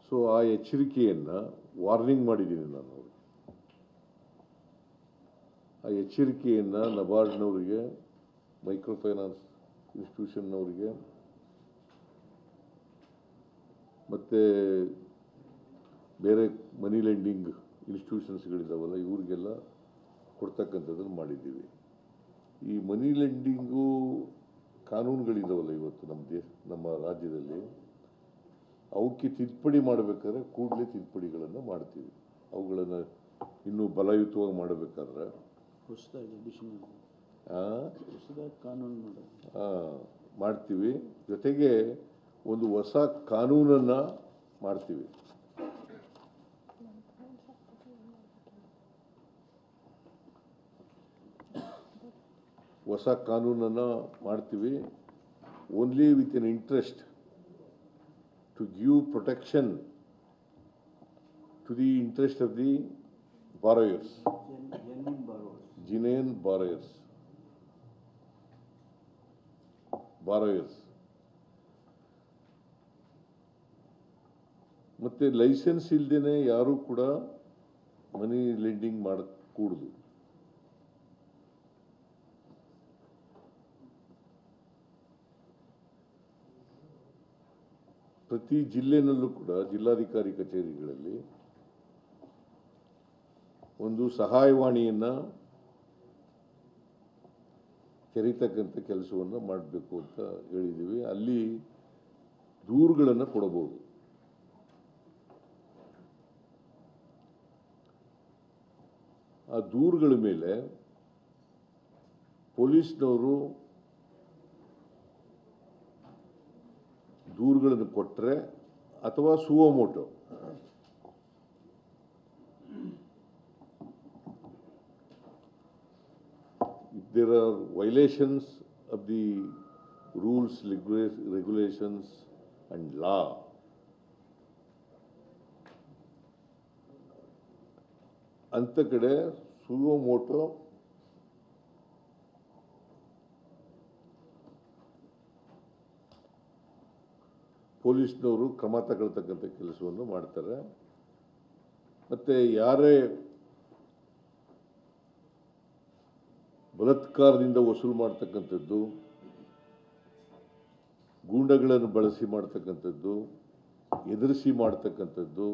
So ಆ ಎಚ್ಚರಿಕೆಯನ್ನು warning ಮಾಡಿದ್ದೀನಿ ನಾನು ಅವ್ರಿಗೆ. ಆ ಎಚ್ಚರಿಕೆಯನ್ನು ನಬಾರ್ಡ್ನವರಿಗೆ, ಮೈಕ್ರೋ ಫೈನಾನ್ಸ್ ಇನ್ಸ್ಟಿಟ್ಯೂಷನ್ನವರಿಗೆ ಮತ್ತು ಬೇರೆ ಮನಿ ಲೆಂಡಿಂಗ್ ಇನ್ಸ್ಟಿಟ್ಯೂಷನ್ಸ್ಗಳಿದ್ದಾವಲ್ಲ ಇವ್ರಿಗೆಲ್ಲ ಕೊಡ್ತಕ್ಕಂಥದ್ದನ್ನು ಮಾಡಿದ್ದೀವಿ. ಈ ಮನಿ ಲೆಂಡಿಂಗು ಕಾನೂನುಗಳಿದ್ದಾವಲ್ಲ ಇವತ್ತು ನಮ್ಮ ರಾಜ್ಯದಲ್ಲಿ, ಅವಕ್ಕೆ ತಿದ್ದುಪಡಿ ಮಾಡಬೇಕಾದ್ರೆ ಕೂಡಲೇ ತಿದ್ದುಪಡಿಗಳನ್ನು ಮಾಡ್ತೀವಿ. ಅವುಗಳನ್ನು ಇನ್ನೂ ಬಲಯುತವಾಗಿ ಮಾಡಬೇಕಾದ್ರೆ ಮಾಡ್ತೀವಿ. ಜೊತೆಗೆ ಒಂದು ಹೊಸ ಕಾನೂನನ್ನು ಮಾಡ್ತೀವಿ. ಹೊಸ ಕಾನೂನನ್ನು ಮಾಡ್ತೀವಿ. Only with N interest to give protection to the interest of the borrowers, genuine borrowers. ಮತ್ತೆ ಲೈಸೆನ್ಸ್ ಇಲ್ಲದೇನೆ ಯಾರು ಕೂಡ ಮನಿ ಲೆಂಡಿಂಗ್ ಮಾಡಕೂಡದು. ಪ್ರತಿ ಜಿಲ್ಲೆನಲ್ಲೂ ಕೂಡ ಜಿಲ್ಲಾಧಿಕಾರಿ ಕಚೇರಿಗಳಲ್ಲಿ ಒಂದು ಸಹಾಯವಾಣಿಯನ್ನು ತೆರೀತಕ್ಕಂಥ ಕೆಲಸವನ್ನು ಮಾಡಬೇಕು ಅಂತ ಹೇಳಿದ್ದೀವಿ. ಅಲ್ಲಿ ದೂರುಗಳನ್ನು ಕೊಡಬಹುದು. ಆ ದೂರುಗಳ ಮೇಲೆ ಪೊಲೀಸ್ನವರು ದೂರುಗಳನ್ನು ಕೊಟ್ಟರೆ ಅಥವಾ suo motu if there are violations of the rules, regulations and law, ಅಂತ ಕಡೆ ಸುವೋಮೋಟೋ ಪೊಲೀಸ್ನವರು ಕ್ರಮ ತಗೊಳ್ತಕ್ಕಂಥ ಕೆಲಸವನ್ನು ಮಾಡ್ತಾರೆ. ಮತ್ತು ಯಾರೇ ಬಲಾತ್ಕಾರದಿಂದ ವಸೂಲು ಮಾಡ್ತಕ್ಕಂಥದ್ದು, ಗೂಂಡಗಳನ್ನು ಬಳಸಿ ಮಾಡ್ತಕ್ಕಂಥದ್ದು, ಎದುರಿಸಿ ಮಾಡ್ತಕ್ಕಂಥದ್ದು,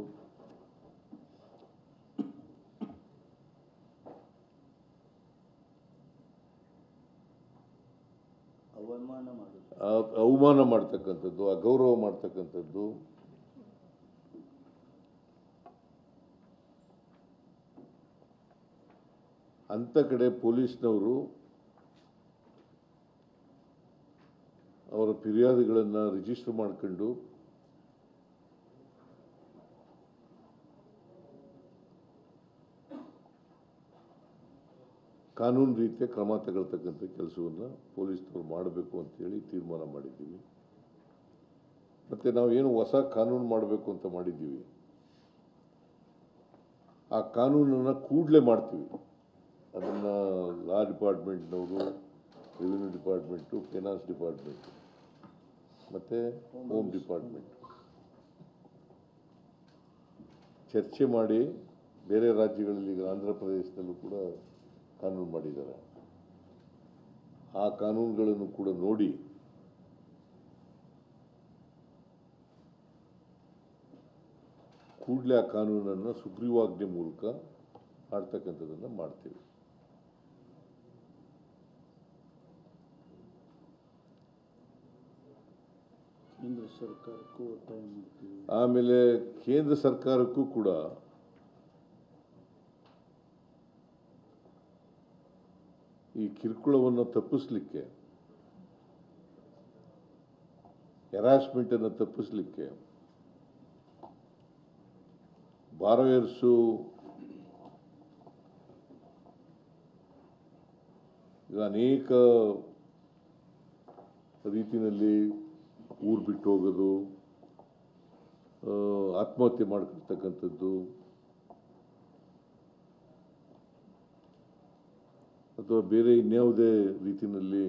ಅವಮಾನ ಮಾಡ್ತಕ್ಕಂಥದ್ದು, ಅಗೌರವ ಮಾಡ್ತಕ್ಕಂಥದ್ದು, ಅಂಥ ಕಡೆ ಪೊಲೀಸ್ನವರು ಅವರ ಫಿರ್ಯಾದಿಗಳನ್ನು ರಿಜಿಸ್ಟರ್ ಮಾಡ್ಕೊಂಡು ಕಾನೂನು ರೀತಿಯ ಕ್ರಮ ತಗೊಳ್ತಕ್ಕಂಥ ಕೆಲಸವನ್ನು ಪೊಲೀಸ್ನವರು ಮಾಡಬೇಕು ಅಂತೇಳಿ ತೀರ್ಮಾನ ಮಾಡಿದ್ದೀವಿ. ಮತ್ತು ನಾವೇನು ಹೊಸ ಕಾನೂನು ಮಾಡಬೇಕು ಅಂತ ಮಾಡಿದ್ದೀವಿ, ಆ ಕಾನೂನನ್ನು ಕೂಡಲೇ ಮಾಡ್ತೀವಿ. ಅದನ್ನು ಲಾ ಡಿಪಾರ್ಟ್ಮೆಂಟ್ನವರು, ರೆವಿನ್ಯೂ ಡಿಪಾರ್ಟ್ಮೆಂಟು, ಫೈನಾನ್ಸ್ ಡಿಪಾರ್ಟ್ಮೆಂಟು ಮತ್ತು ಹೋಮ್ ಡಿಪಾರ್ಟ್ಮೆಂಟ್ ಚರ್ಚೆ ಮಾಡಿ, ಬೇರೆ ರಾಜ್ಯಗಳಲ್ಲಿ ಈಗ ಆಂಧ್ರ ಪ್ರದೇಶದಲ್ಲೂ ಕೂಡ ಕಾನೂನು ಮಾಡಿದ್ದಾರೆ. ಆ ಕಾನೂನುಗಳನ್ನು ಕೂಡ ನೋಡಿ ಕೂಡಲೇ ಆ ಕಾನೂನನ್ನು ಸುಗ್ರೀವಾಜ್ಞೆ ಮೂಲಕ ಮಾಡ್ತಕ್ಕಂಥದ್ದನ್ನು ಮಾಡ್ತೀವಿ. ಕೇಂದ್ರ ಸರ್ಕಾರಕ್ಕೂ ಒತ್ತಾಯ ಮಾಡ್ತೀವಿ. ಆಮೇಲೆ ಕೇಂದ್ರ ಸರ್ಕಾರಕ್ಕೂ ಕೂಡ ಈ ಕಿರುಕುಳವನ್ನು ತಪ್ಪಿಸಲಿಕ್ಕೆ, ಹೆರಾಸ್ಮೆಂಟನ್ನು ತಪ್ಪಿಸಲಿಕ್ಕೆ ಬಾರೋಯರ್ಸು ಈಗ ಅನೇಕ ರೀತಿಯಲ್ಲಿ ಊರು ಬಿಟ್ಟು ಹೋಗೋದು, ಆತ್ಮಹತ್ಯೆ ಮಾಡ್ಕೊಳ್ತಕ್ಕಂಥದ್ದು, ಅಥವಾ ಬೇರೆ ಇನ್ಯಾವುದೇ ರೀತಿಯಲ್ಲಿ